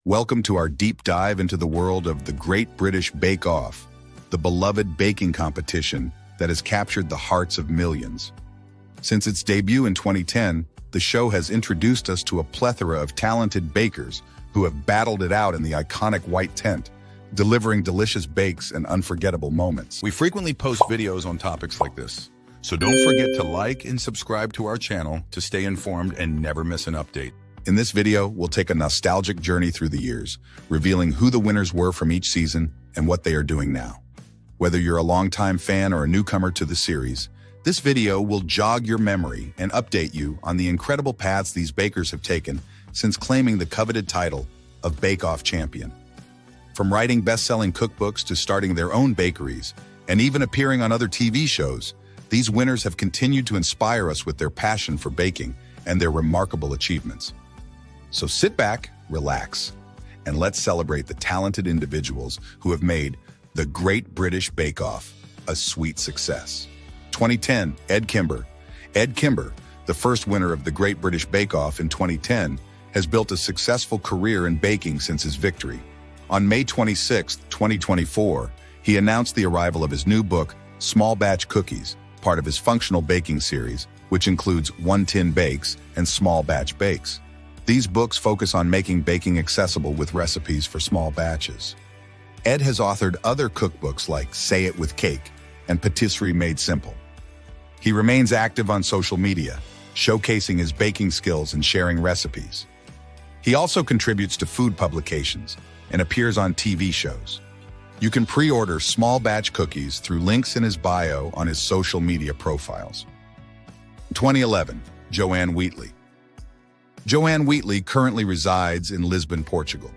Welcome to our deep dive into the world of the Great British Bake Off, the beloved baking competition that has captured the hearts of millions. Since its debut in 2010, the show has introduced us to a plethora of talented bakers who have battled it out in the iconic white tent, delivering delicious bakes and unforgettable moments. We frequently post videos on topics like this, so don't forget to like and subscribe to our channel to stay informed and never miss an update. In this video, we'll take a nostalgic journey through the years, revealing who the winners were from each season and what they are doing now. Whether you're a longtime fan or a newcomer to the series, this video will jog your memory and update you on the incredible paths these bakers have taken since claiming the coveted title of Bake Off champion. From writing best-selling cookbooks to starting their own bakeries and even appearing on other TV shows, these winners have continued to inspire us with their passion for baking and their remarkable achievements. So sit back, relax, and let's celebrate the talented individuals who have made the Great British Bake Off a sweet success. 2010, Edd Kimber. Edd Kimber, the first winner of the Great British Bake Off in 2010, has built a successful career in baking since his victory. On May 26, 2024, he announced the arrival of his new book, Small Batch Cookies, part of his functional baking series, which includes One Tin Bakes and Small Batch Bakes. These books focus on making baking accessible with recipes for small batches. Edd has authored other cookbooks like Say It with Cake and Patisserie Made Simple. He remains active on social media, showcasing his baking skills and sharing recipes. He also contributes to food publications and appears on TV shows. You can pre-order small batch cookies through links in his bio on his social media profiles. 2011, Joanne Wheatley. Joanne Wheatley currently resides in Lisbon, Portugal.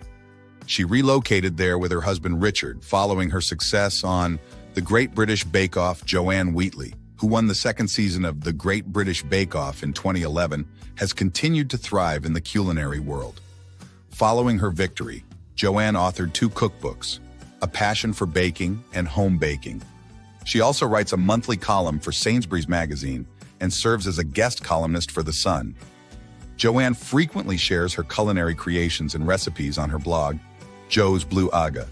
She relocated there with her husband Richard following her success on the Great British Bake Off. Joanne Wheatley, who won the second season of the Great British Bake Off in 2011, has continued to thrive in the culinary world. Following her victory, Joanne authored two cookbooks, A Passion for Baking and Home Baking. She also writes a monthly column for Sainsbury's magazine and serves as a guest columnist for The Sun. Joanne frequently shares her culinary creations and recipes on her blog, Jo's Blue Aga.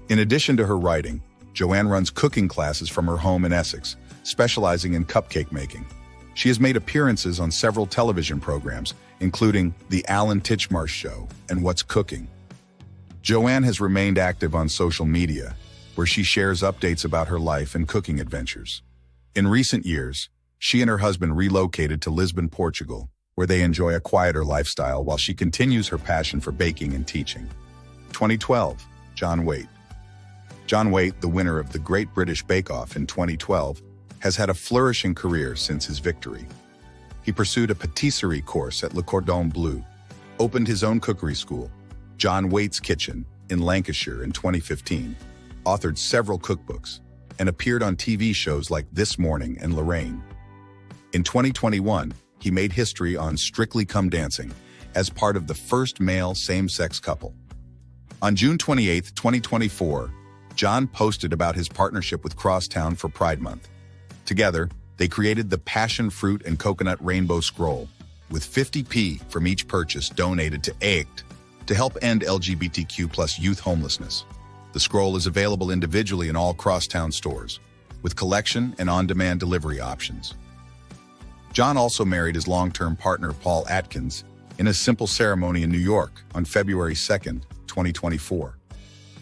In addition to her writing, Joanne runs cooking classes from her home in Essex, specializing in cupcake making. She has made appearances on several television programs, including The Alan Titchmarsh Show and What's Cooking. Joanne has remained active on social media, where she shares updates about her life and cooking adventures. In recent years, she and her husband relocated to Lisbon, Portugal, where they enjoy a quieter lifestyle while she continues her passion for baking and teaching. 2012, John Whaite. John Whaite, the winner of the Great British Bake Off in 2012, has had a flourishing career since his victory. He pursued a patisserie course at Le Cordon Bleu, opened his own cookery school, John Whaite's Kitchen, in Lancashire in 2015, authored several cookbooks, and appeared on TV shows like This Morning and Lorraine. In 2021, he made history on Strictly Come Dancing as part of the first male same-sex couple. On June 28, 2024, John posted about his partnership with Crosstown for Pride Month. Together, they created the Passion Fruit and Coconut Rainbow Scroll, with 50p from each purchase donated to Whaite to help end LGBTQ+ youth homelessness. The scroll is available individually in all Crosstown stores, with collection and on-demand delivery options. John also married his long-term partner Paul Atkins in a simple ceremony in New York on February 2, 2024.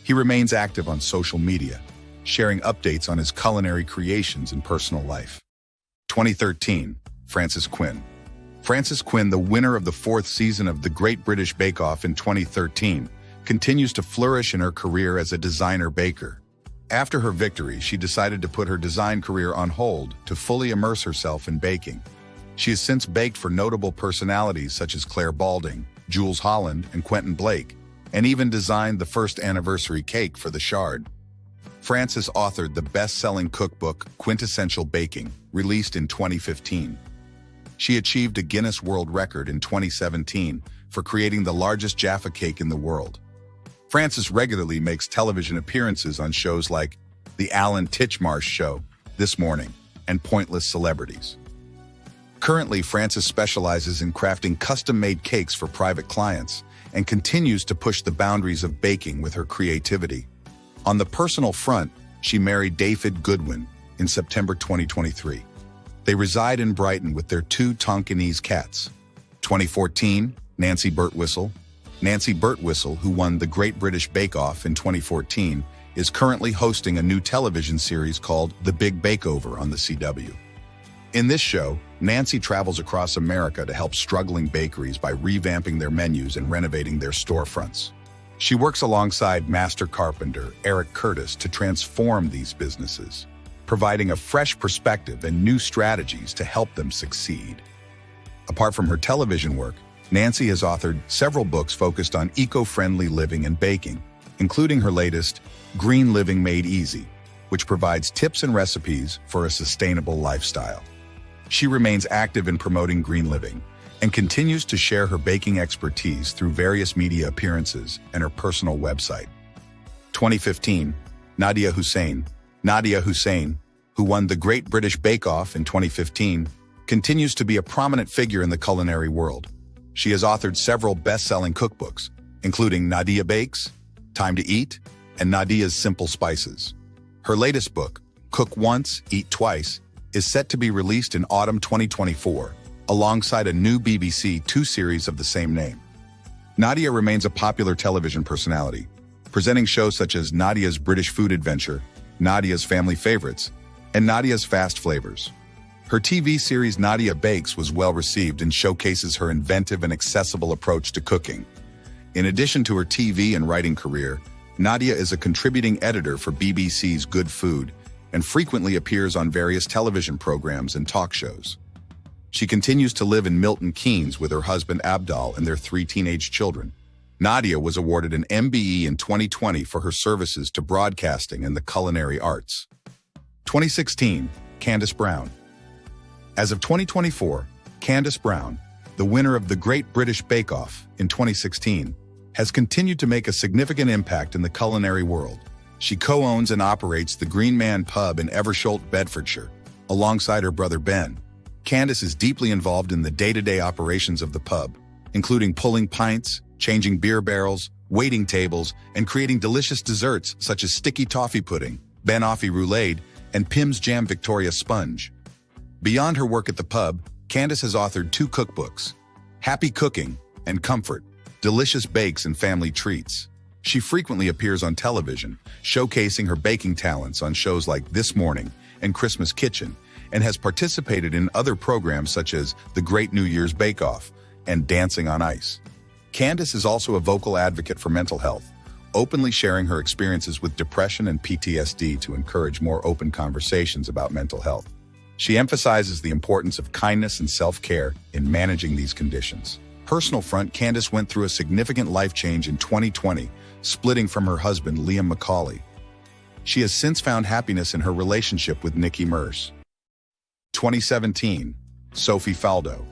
He remains active on social media, sharing updates on his culinary creations and personal life. 2013, Frances Quinn. Frances Quinn, the winner of the fourth season of the Great British Bake Off in 2013, continues to flourish in her career as a designer baker. After her victory, she decided to put her design career on hold to fully immerse herself in baking. She has since baked for notable personalities such as Claire Balding, Jules Holland, and Quentin Blake, and even designed the first anniversary cake for the Shard. Frances authored the best-selling cookbook Quintessential Baking, released in 2015. She achieved a Guinness World Record in 2017 for creating the largest Jaffa cake in the world. Frances regularly makes television appearances on shows like The Alan Titchmarsh Show, This Morning, and Pointless Celebrities. Currently, Frances specializes in crafting custom-made cakes for private clients and continues to push the boundaries of baking with her creativity. On the personal front, she married David Goodwin in September 2023. They reside in Brighton with their 2 Tonkinese cats. 2014, Nancy Birtwhistle. Nancy Birtwhistle, who won the Great British Bake Off in 2014, is currently hosting a new television series called The Big Bakeover on the CW. In this show, Nancy travels across America to help struggling bakeries by revamping their menus and renovating their storefronts. She works alongside master carpenter Eric Curtis to transform these businesses, providing a fresh perspective and new strategies to help them succeed. Apart from her television work, Nancy has authored several books focused on eco-friendly living and baking, including her latest, Green Living Made Easy, which provides tips and recipes for a sustainable lifestyle. She remains active in promoting green living and continues to share her baking expertise through various media appearances and her personal website. 2015, Nadiya Hussain. Nadiya Hussain, who won the Great British Bake Off in 2015, continues to be a prominent figure in the culinary world. She has authored several best-selling cookbooks, including Nadiya Bakes, Time to Eat, and Nadiya's Simple Spices. Her latest book, Cook Once, Eat Twice, is set to be released in autumn 2024, alongside a new BBC 2 series of the same name. Nadiya remains a popular television personality, presenting shows such as Nadiya's British Food Adventure, Nadiya's Family Favorites, and Nadiya's Fast Flavors. Her TV series Nadiya Bakes was well received and showcases her inventive and accessible approach to cooking. In addition to her TV and writing career, Nadiya is a contributing editor for BBC's Good Food and frequently appears on various television programs and talk shows. She continues to live in Milton Keynes with her husband Abdal and their 3 teenage children. Nadiya was awarded an MBE in 2020 for her services to broadcasting and the culinary arts. 2016, Candice Brown. As of 2024, Candice Brown, the winner of the Great British Bake Off in 2016, has continued to make a significant impact in the culinary world. She co-owns and operates the Green Man Pub in Eversholt, Bedfordshire, alongside her brother Ben. Candice is deeply involved in the day-to-day operations of the pub, including pulling pints, changing beer barrels, waiting tables, and creating delicious desserts such as sticky toffee pudding, banoffee roulade, and Pim's Jam Victoria Sponge. Beyond her work at the pub, Candice has authored 2 cookbooks, Happy Cooking and Comfort, Delicious Bakes and Family Treats. She frequently appears on television, showcasing her baking talents on shows like This Morning and Christmas Kitchen, and has participated in other programs such as The Great New Year's Bake Off and Dancing on Ice. Candice is also a vocal advocate for mental health, openly sharing her experiences with depression and PTSD to encourage more open conversations about mental health. She emphasizes the importance of kindness and self-care in managing these conditions. Personal front, Candice went through a significant life change in 2020, splitting from her husband, Liam Macaulay. She has since found happiness in her relationship with Nikki Merce. 2017, Sophie Faldo.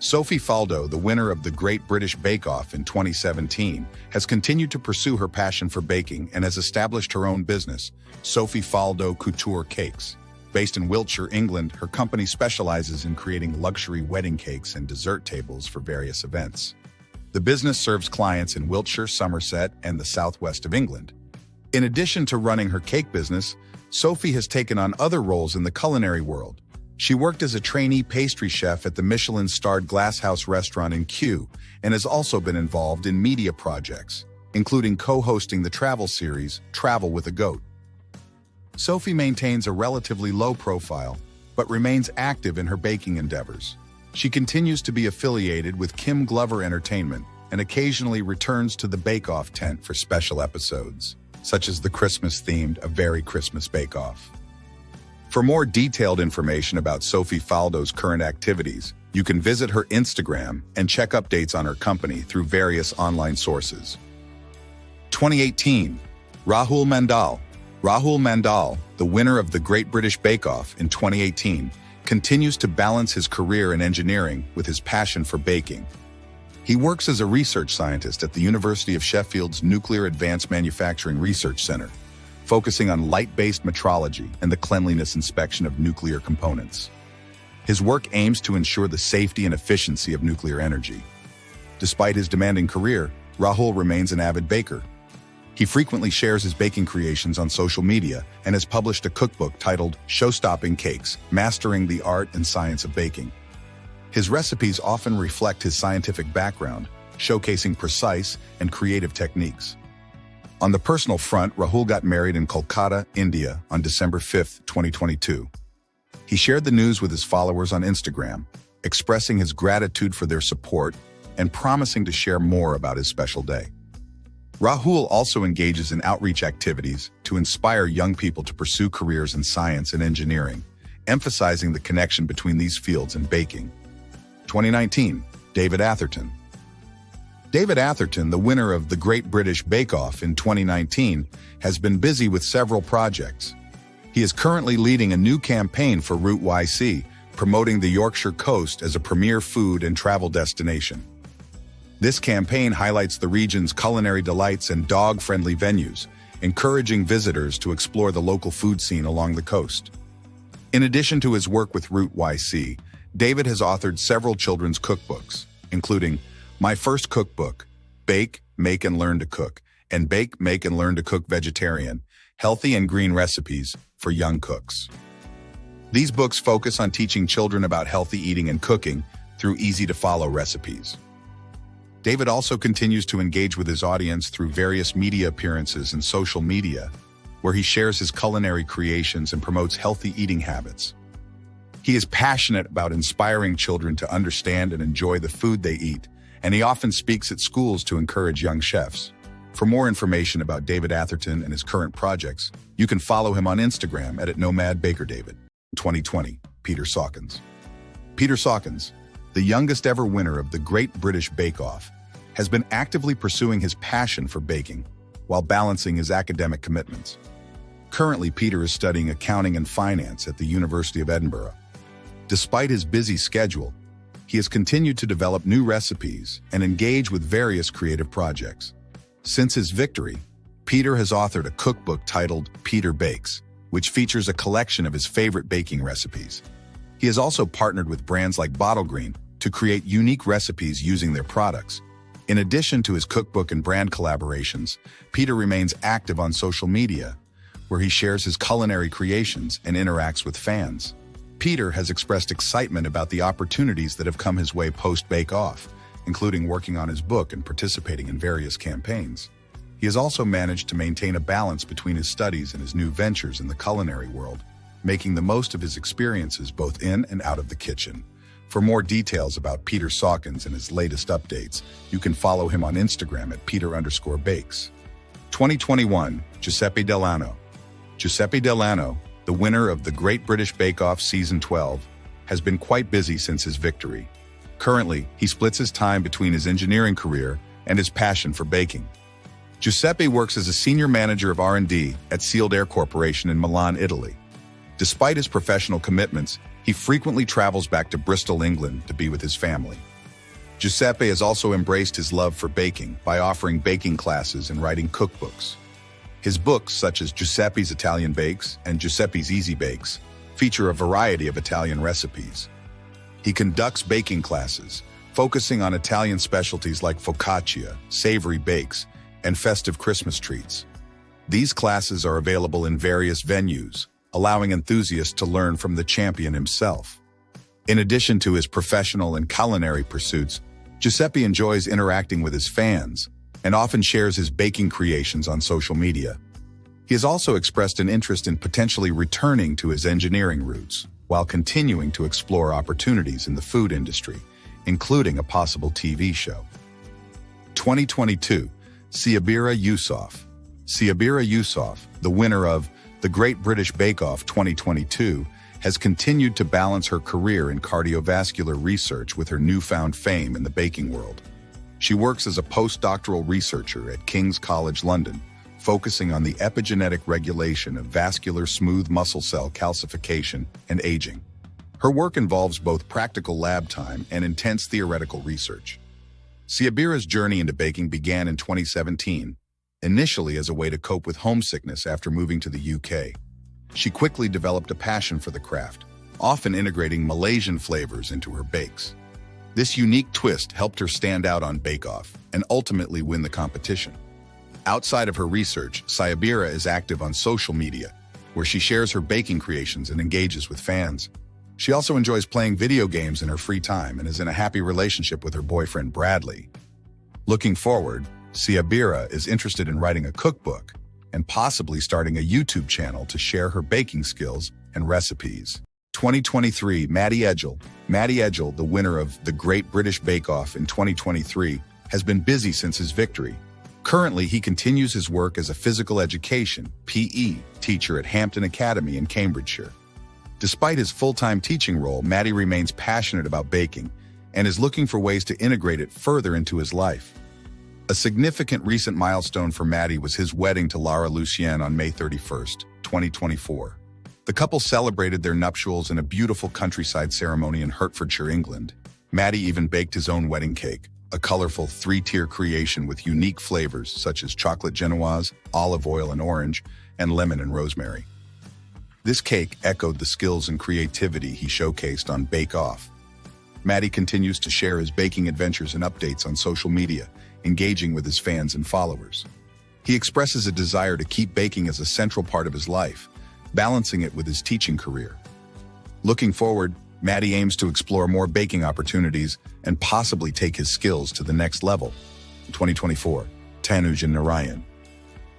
Sophie Faldo, the winner of the Great British Bake Off in 2017, has continued to pursue her passion for baking and has established her own business, Sophie Faldo Couture Cakes. Based in Wiltshire, England, her company specializes in creating luxury wedding cakes and dessert tables for various events. The business serves clients in Wiltshire, Somerset, and the southwest of England. In addition to running her cake business, Sophie has taken on other roles in the culinary world. She worked as a trainee pastry chef at the Michelin-starred Glasshouse restaurant in Kew and has also been involved in media projects, including co-hosting the travel series Travel with a Goat. Sophie maintains a relatively low profile, but remains active in her baking endeavors. She continues to be affiliated with Kim Glover Entertainment and occasionally returns to the Bake Off tent for special episodes, such as the Christmas-themed A Very Christmas Bake Off. For more detailed information about Sophie Faldo's current activities, you can visit her Instagram and check updates on her company through various online sources. 2018, Rahul Mandal. Rahul Mandal, the winner of the Great British Bake Off in 2018, continues to balance his career in engineering with his passion for baking. He works as a research scientist at the University of Sheffield's Nuclear Advanced Manufacturing Research Center, focusing on light-based metrology and the cleanliness inspection of nuclear components. His work aims to ensure the safety and efficiency of nuclear energy. Despite his demanding career, Rahul remains an avid baker. He frequently shares his baking creations on social media and has published a cookbook titled Show-Stopping Cakes, Mastering the Art and Science of Baking. His recipes often reflect his scientific background, showcasing precise and creative techniques. On the personal front, Rahul got married in Kolkata, India on December 5, 2022. He shared the news with his followers on Instagram, expressing his gratitude for their support and promising to share more about his special day. Rahul also engages in outreach activities to inspire young people to pursue careers in science and engineering, emphasizing the connection between these fields and baking. 2019, David Atherton. David Atherton, the winner of the Great British Bake Off in 2019, has been busy with several projects. He is currently leading a new campaign for Whaite, promoting the Yorkshire coast as a premier food and travel destination. This campaign highlights the region's culinary delights and dog-friendly venues, encouraging visitors to explore the local food scene along the coast. In addition to his work with Whaite, David has authored several children's cookbooks, including My First Cookbook, Bake, Make and Learn to Cook, and Bake, Make and Learn to Cook Vegetarian, Healthy and Green Recipes for Young Cooks. These books focus on teaching children about healthy eating and cooking through easy-to-follow recipes. David also continues to engage with his audience through various media appearances and social media, where he shares his culinary creations and promotes healthy eating habits. He is passionate about inspiring children to understand and enjoy the food they eat, and he often speaks at schools to encourage young chefs. For more information about David Atherton and his current projects, you can follow him on Instagram at @NomadBakerDavid. 2020, Peter Sawkins. Peter Sawkins, the youngest ever winner of the Great British Bake Off, has been actively pursuing his passion for baking while balancing his academic commitments. Currently, Peter is studying accounting and finance at the University of Edinburgh. Despite his busy schedule, he has continued to develop new recipes and engage with various creative projects. Since his victory, Peter has authored a cookbook titled Peter Bakes, which features a collection of his favorite baking recipes. He has also partnered with brands like Bottle Green to create unique recipes using their products. In addition to his cookbook and brand collaborations, Peter remains active on social media, where he shares his culinary creations and interacts with fans. Peter has expressed excitement about the opportunities that have come his way post-Bake Off, including working on his book and participating in various campaigns. He has also managed to maintain a balance between his studies and his new ventures in the culinary world, making the most of his experiences both in and out of the kitchen. For more details about Peter Sawkins and his latest updates, you can follow him on Instagram at Peter_Bakes. 2021, Giuseppe Dell'Anno. Giuseppe Dell'Anno, the winner of the Great British Bake Off Season 12, has been quite busy since his victory. Currently, he splits his time between his engineering career and his passion for baking. Giuseppe works as a senior manager of R&D at Sealed Air Corporation in Milan, Italy. Despite his professional commitments, he frequently travels back to Bristol, England to be with his family. Giuseppe has also embraced his love for baking by offering baking classes and writing cookbooks. His books, such as Giuseppe's Italian Bakes and Giuseppe's Easy Bakes, feature a variety of Italian recipes. He conducts baking classes, focusing on Italian specialties like focaccia, savory bakes, and festive Christmas treats. These classes are available in various venues, allowing enthusiasts to learn from the champion himself. In addition to his professional and culinary pursuits, Giuseppe enjoys interacting with his fans and often shares his baking creations on social media. He has also expressed an interest in potentially returning to his engineering roots, while continuing to explore opportunities in the food industry, including a possible TV show. 2022, Syabira Yusof. Syabira Yusof, the winner of the Great British Bake Off 2022, has continued to balance her career in cardiovascular research with her newfound fame in the baking world. She works as a postdoctoral researcher at King's College London, focusing on the epigenetic regulation of vascular smooth muscle cell calcification and aging. Her work involves both practical lab time and intense theoretical research. Syabira's journey into baking began in 2017, initially as a way to cope with homesickness after moving to the UK. She quickly developed a passion for the craft, often integrating Malaysian flavors into her bakes. This unique twist helped her stand out on Bake Off and ultimately win the competition. Outside of her research, Syabira is active on social media, where she shares her baking creations and engages with fans. She also enjoys playing video games in her free time and is in a happy relationship with her boyfriend Bradley. Looking forward, Syabira is interested in writing a cookbook and possibly starting a YouTube channel to share her baking skills and recipes. 2023, Matty Edgell. Matty Edgell, the winner of the Great British Bake Off in 2023, has been busy since his victory. Currently, he continues his work as a physical education (PE) teacher at Hampton Academy in Cambridgeshire. Despite his full-time teaching role, Matty remains passionate about baking and is looking for ways to integrate it further into his life. A significant recent milestone for Matty was his wedding to Lara Lucien on May 31st, 2024. The couple celebrated their nuptials in a beautiful countryside ceremony in Hertfordshire, England. Matty even baked his own wedding cake, a colorful three-tier creation with unique flavors such as chocolate genoise, olive oil and orange, and lemon and rosemary. This cake echoed the skills and creativity he showcased on Bake Off. Matty continues to share his baking adventures and updates on social media, engaging with his fans and followers. He expresses a desire to keep baking as a central part of his life, balancing it with his teaching career. Looking forward, Matty aims to explore more baking opportunities and possibly take his skills to the next level. In 2024, Tanuj and Narayan.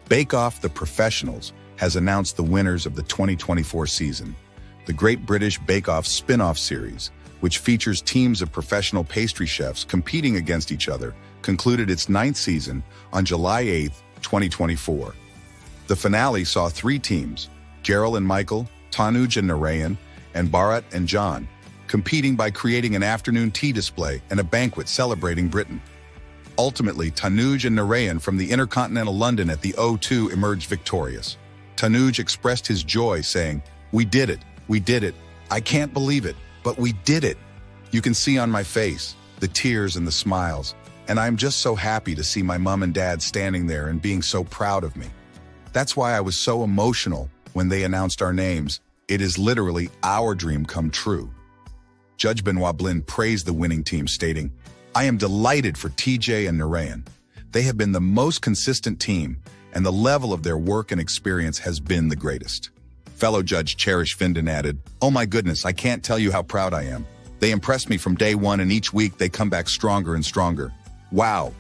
Bake Off The Professionals has announced the winners of the 2024 season. The Great British Bake Off spin-off series, which features teams of professional pastry chefs competing against each other, concluded its 9th season on July 8, 2024. The finale saw 3 teams, Gerald and Michael, Tanuj and Narayan, and Bharat and John, competing by creating an afternoon tea display and a banquet celebrating Britain. Ultimately, Tanuj and Narayan from the Intercontinental London at the O2 emerged victorious. Tanuj expressed his joy, saying, "We did it, we did it. I can't believe it, but we did it. You can see on my face the tears and the smiles, and I'm just so happy to see my mom and dad standing there and being so proud of me. That's why I was so emotional when they announced our names. It is literally our dream come true." Judge Benoit Blin praised the winning team, stating, "I am delighted for TJ and Narayan. They have been the most consistent team, and the level of their work and experience has been the greatest." Fellow judge Cherish Finden added, "Oh my goodness, I can't tell you how proud I am. They impressed me from day one, and each week they come back stronger and stronger. Wow,